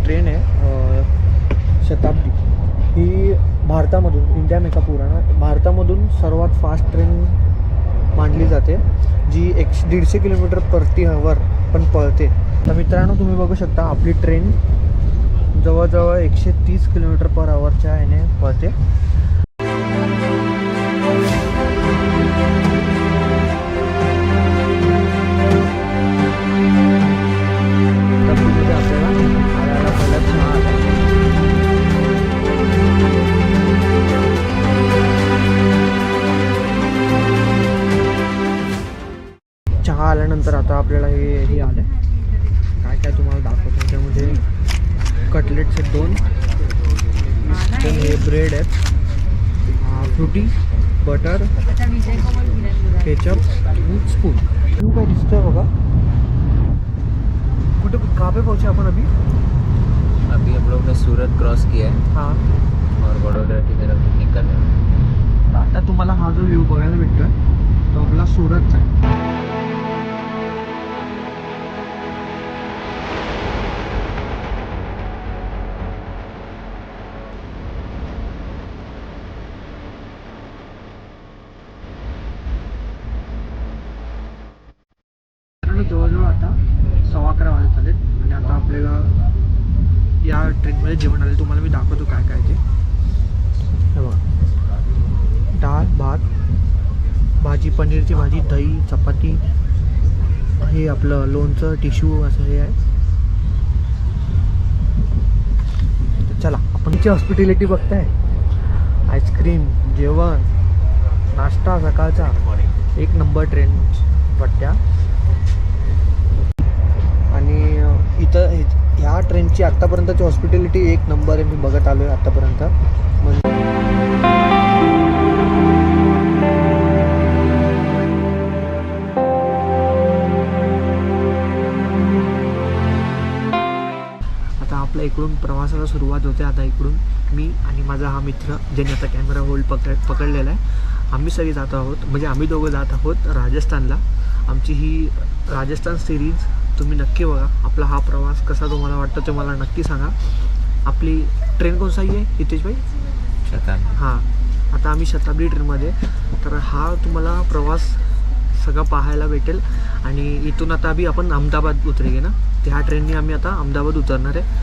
Train आहे शताब्दी, ही भारतामधून, India में का पुराणा भारतामधून सर्वात फास्ट ट्रेन मानली जाते, जी 150 किलोमीटर प्रति आवर पण पळते. तर मित्रांनो तुम्ही बघू शकता आपली ट्रेन जवळजवळ 130 किलोमीटर पर आवरच्या याने पळते. चहा आल्यानंतर आता आपल्याला हे आलं काय काय तुम्हाला दाखवतो. त्यामध्ये कटलेट्स आहेत 2, हे ब्रेड आहेत, फ्रुटी, बटर, केचप, स्पून. तू काय दिसतंय बघा. कुठे कहाँ पे पहुंचे अपन अभी हम लोग ने सूरत क्रॉस किया है. हाँ, और वडोदरा की तरफ निकल रहे हैं. आता तुम्हाला हा जो व्ह्यू बघायला भेटतोय तो आपला सुरतचा आहे. जवळजवळ आता 11:15 वाजत आलेत आणि आता आपल्याला या ट्रेनमध्ये जेवण आले. तुम्हाला मी दाखवतो काय काय ते. हे बघा, डाळ, भात, भाजी, पनीरची भाजी, दही, चपाती, हे आपलं लोणचं, टिश्यू असं हे आहे. तर चला आपण ची हॉस्पिटॅलिटी बघताय. आईस्क्रीम, जेवण, नाश्ता सकाळचा, एक नंबर ट्रेन वाटत्या. आणि इथं ह्या ट्रेनची आत्तापर्यंतची हॉस्पिटॅलिटी एक नंबर आहे. मी बघत आलो आहे आत्तापर्यंत. म्हणजे आता आपल्या इकडून प्रवासाला सुरुवात होते. आता इकडून मी आणि माझा हा मित्र ज्याने आता कॅमेरा होल्ड पकडलेला आहे, आम्ही सगळे जात आहोत. म्हणजे आम्ही दोघं जात आहोत राजस्थानला. आमची ही राजस्थान सिरीज तुम्ही नक्की बघा. आपला हा प्रवास कसा तुम्हाला वाटतो ते मला नक्की सांगा. आपली ट्रेन कोणसा आहे हितेश भाई? शताब्दी. हां, आता आम्ही शताब्दी ट्रेनमध्ये. तर हा तुम्हाला प्रवास सगळं पाहायला भेटेल. आणि इथून आता आपण अहमदाबाद उतरेगे ना, त्या ट्रेनने आम्ही आता अहमदाबाद उतरणार आहे.